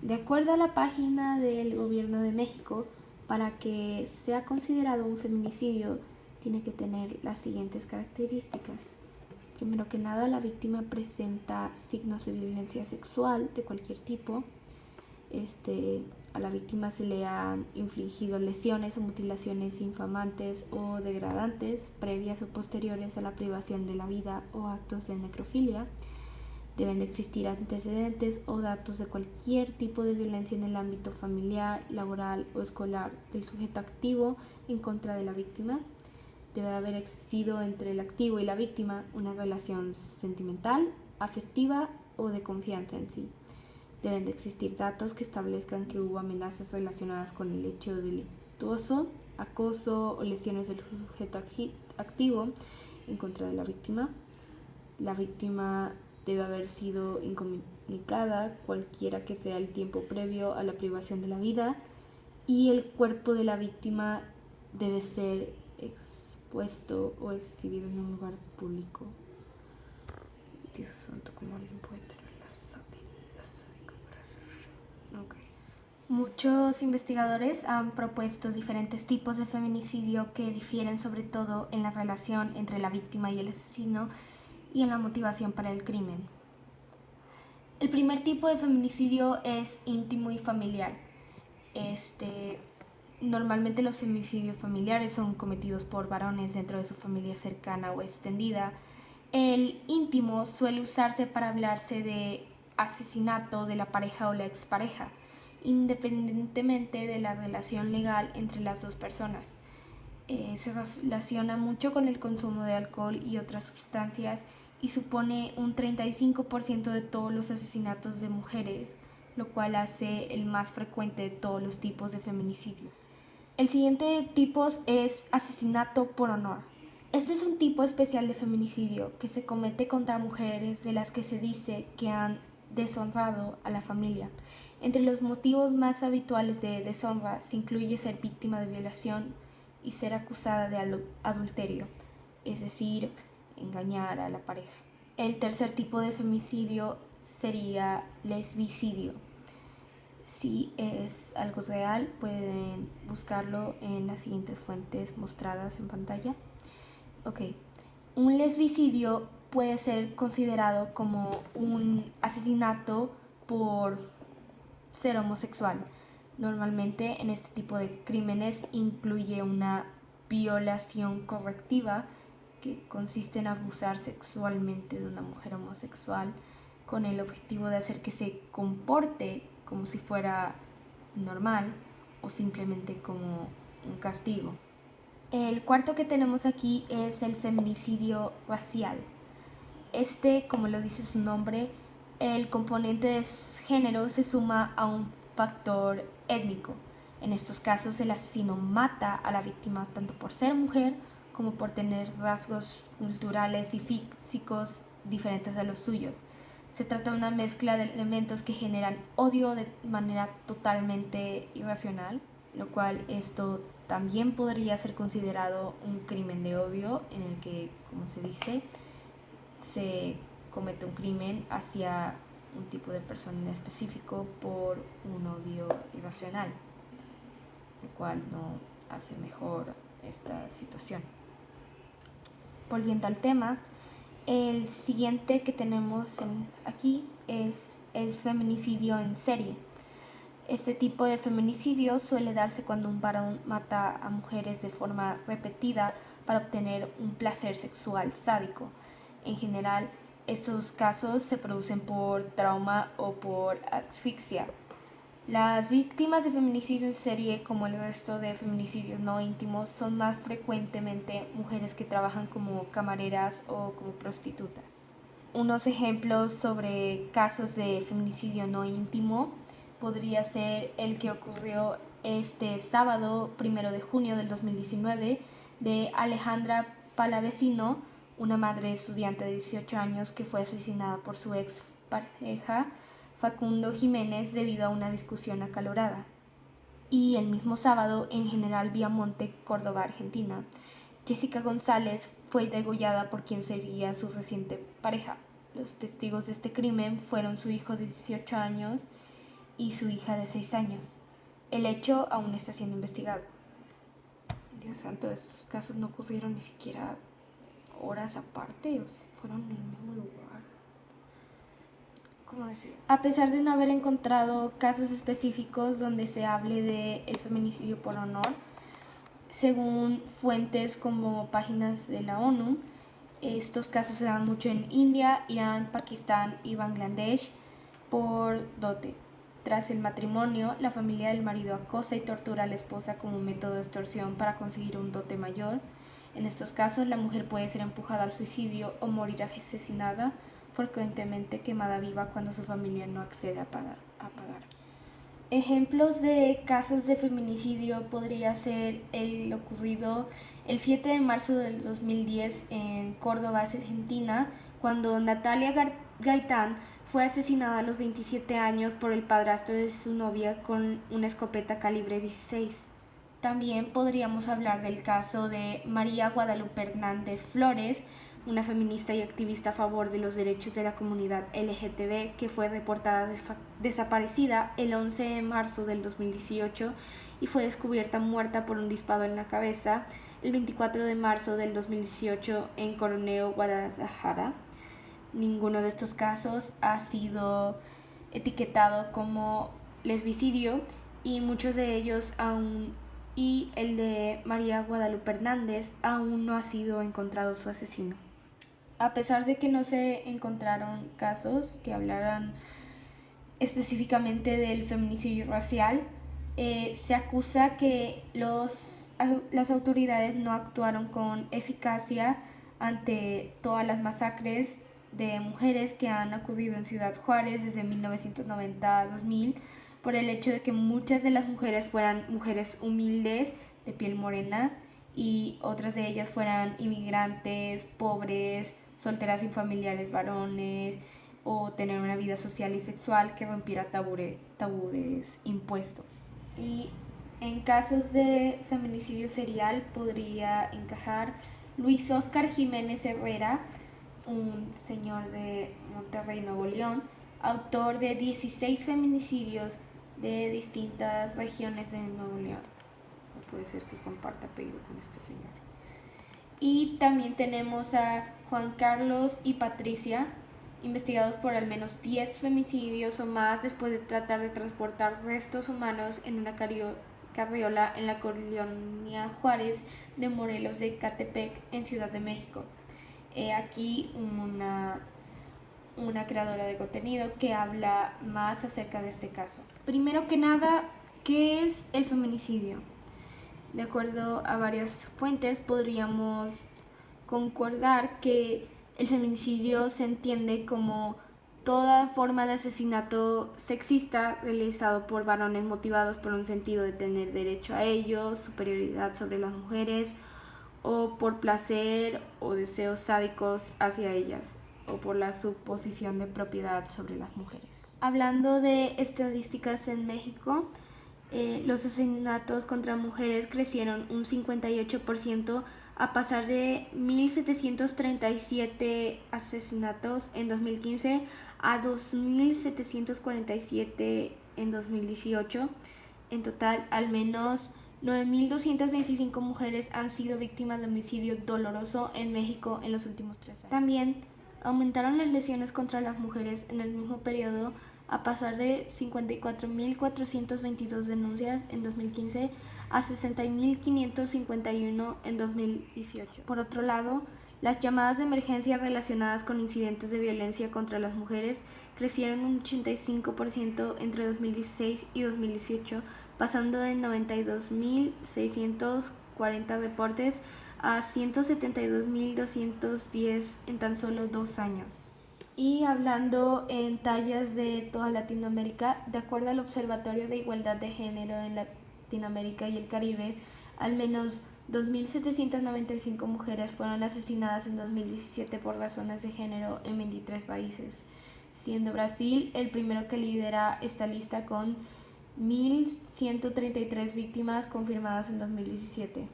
De acuerdo a la página del Gobierno de México, para que sea considerado un feminicidio, tiene que tener las siguientes características. Primero que nada, la víctima presenta signos de violencia sexual de cualquier tipo. A la víctima se le han infligido lesiones o mutilaciones infamantes o degradantes previas o posteriores a la privación de la vida o actos de necrofilia. Deben existir antecedentes o datos de cualquier tipo de violencia en el ámbito familiar, laboral o escolar del sujeto activo en contra de la víctima. Debe haber existido entre el activo y la víctima una relación sentimental, afectiva o de confianza en sí. Deben de existir datos que establezcan que hubo amenazas relacionadas con el hecho delictuoso, acoso o lesiones del sujeto activo en contra de la víctima. La víctima debe haber sido incomunicada, cualquiera que sea el tiempo previo a la privación de la vida, y el cuerpo de la víctima debe ser expuesto o exhibido en un lugar público. Dios santo, ¿cómo alguien puede tener la sádica para hacer? Okay. Muchos investigadores han propuesto diferentes tipos de feminicidio que difieren sobre todo en la relación entre la víctima y el asesino y en la motivación para el crimen. El primer tipo de feminicidio es íntimo y familiar. Normalmente los feminicidios familiares son cometidos por varones dentro de su familia cercana o extendida. El íntimo suele usarse para hablarse de asesinato de la pareja o la expareja, independientemente de la relación legal entre las dos personas. Se relaciona mucho con el consumo de alcohol y otras sustancias y supone un 35% de todos los asesinatos de mujeres, lo cual hace el más frecuente de todos los tipos de feminicidio. El siguiente tipo es asesinato por honor. Este es un tipo especial de feminicidio que se comete contra mujeres de las que se dice que han deshonrado a la familia. Entre los motivos más habituales de deshonra se incluye ser víctima de violación y ser acusada de adulterio, es decir, engañar a la pareja. El tercer tipo de feminicidio sería lesbicidio. Si es algo real, pueden buscarlo en las siguientes fuentes mostradas en pantalla. Ok, un lesbicidio puede ser considerado como un asesinato por ser homosexual. Normalmente en este tipo de crímenes incluye una violación correctiva que consiste en abusar sexualmente de una mujer homosexual con el objetivo de hacer que se comporte como si fuera normal o simplemente como un castigo. El cuarto que tenemos aquí es el feminicidio racial. Como lo dice su nombre, el componente de género se suma a un factor étnico. En estos casos, el asesino mata a la víctima tanto por ser mujer como por tener rasgos culturales y físicos diferentes a los suyos. Se trata de una mezcla de elementos que generan odio de manera totalmente irracional, lo cual esto también podría ser considerado un crimen de odio en el que, como se dice, se comete un crimen hacia un tipo de persona en específico por un odio irracional, lo cual no hace mejor esta situación. Volviendo al tema, el siguiente que tenemos aquí es el feminicidio en serie. Este tipo de feminicidio suele darse cuando un varón mata a mujeres de forma repetida para obtener un placer sexual sádico. En general, estos casos se producen por trauma o por asfixia. Las víctimas de feminicidio en serie, como el resto de feminicidios no íntimos, son más frecuentemente mujeres que trabajan como camareras o como prostitutas. Unos ejemplos sobre casos de feminicidio no íntimo podría ser el que ocurrió este sábado 1 de junio del 2019 de Alejandra Palavecino, una madre estudiante de 18 años que fue asesinada por su ex pareja Facundo Jiménez debido a una discusión acalorada. Y el mismo sábado en General Viamonte, Córdoba, Argentina, Jessica González fue degollada por quien sería su reciente pareja. Los testigos de este crimen fueron su hijo de 18 años y su hija de 6 años. El hecho aún está siendo investigado. Dios santo, estos casos no ocurrieron ni siquiera horas aparte, o sea, fueron en el mismo lugar. ¿Cómo decir? A pesar de no haber encontrado casos específicos donde se hable de el feminicidio por honor, según fuentes como páginas de la ONU, estos casos se dan mucho en India, Irán, Pakistán y Bangladesh por dote. Tras el matrimonio, la familia del marido acosa y tortura a la esposa como método de extorsión para conseguir un dote mayor. En estos casos, la mujer puede ser empujada al suicidio o morir asesinada, frecuentemente quemada viva cuando su familia no accede a pagar. Ejemplos de casos de feminicidio podría ser el ocurrido el 7 de marzo del 2010 en Córdoba, Argentina, cuando Natalia Gaitán fue asesinada a los 27 años por el padrastro de su novia con una escopeta calibre 16. También podríamos hablar del caso de María Guadalupe Hernández Flores, una feminista y activista a favor de los derechos de la comunidad LGTB que fue reportada desaparecida el 11 de marzo del 2018 y fue descubierta muerta por un disparo en la cabeza el 24 de marzo del 2018 en Coronel, Guadalajara. Ninguno de estos casos ha sido etiquetado como lesbicidio y muchos de ellos y el de María Guadalupe Hernández aún no ha sido encontrado su asesino. A pesar de que no se encontraron casos que hablaran específicamente del feminicidio racial, se acusa que las autoridades no actuaron con eficacia ante todas las masacres de mujeres que han ocurrido en Ciudad Juárez desde 1990 a 2000 por el hecho de que muchas de las mujeres fueran mujeres humildes de piel morena y otras de ellas fueran inmigrantes, pobres, solteras sin familiares varones o tener una vida social y sexual que rompiera tabúes impuestos. Y en casos de feminicidio serial podría encajar Luis Óscar Jiménez Herrera, un señor de Monterrey, Nuevo León, autor de 16 feminicidios de distintas regiones de Nuevo León. No puede ser que comparta apellido con este señor. Y también tenemos a Juan Carlos y Patricia, investigados por al menos 10 feminicidios o más después de tratar de transportar restos humanos en una carriola en la colonia Juárez de Morelos de Ecatepec en Ciudad de México. Aquí una creadora de contenido que habla más acerca de este caso. Primero que nada, ¿qué es el feminicidio? De acuerdo a varias fuentes, podríamos concordar que el feminicidio se entiende como toda forma de asesinato sexista realizado por varones motivados por un sentido de tener derecho a ellos, superioridad sobre las mujeres, o por placer o deseos sádicos hacia ellas, o por la suposición de propiedad sobre las mujeres. Hablando de estadísticas en México, los asesinatos contra mujeres crecieron un 58% a pasar de 1.737 asesinatos en 2015 a 2.747 en 2018. En total, al menos 9.225 mujeres han sido víctimas de homicidio doloroso en México en los últimos 3 años. También aumentaron las lesiones contra las mujeres en el mismo periodo a pasar de 54.422 denuncias en 2015 a 60.551 en 2018. Por otro lado, las llamadas de emergencia relacionadas con incidentes de violencia contra las mujeres crecieron un 85% entre 2016 y 2018, pasando de 92.640 reportes a 172.210 en tan solo 2 años. Y hablando en tallas de toda Latinoamérica, de acuerdo al Observatorio de Igualdad de Género en Latinoamérica y el Caribe, al menos 2.795 mujeres fueron asesinadas en 2017 por razones de género en 23 países, siendo Brasil el primero que lidera esta lista con 1.133 víctimas confirmadas en 2017.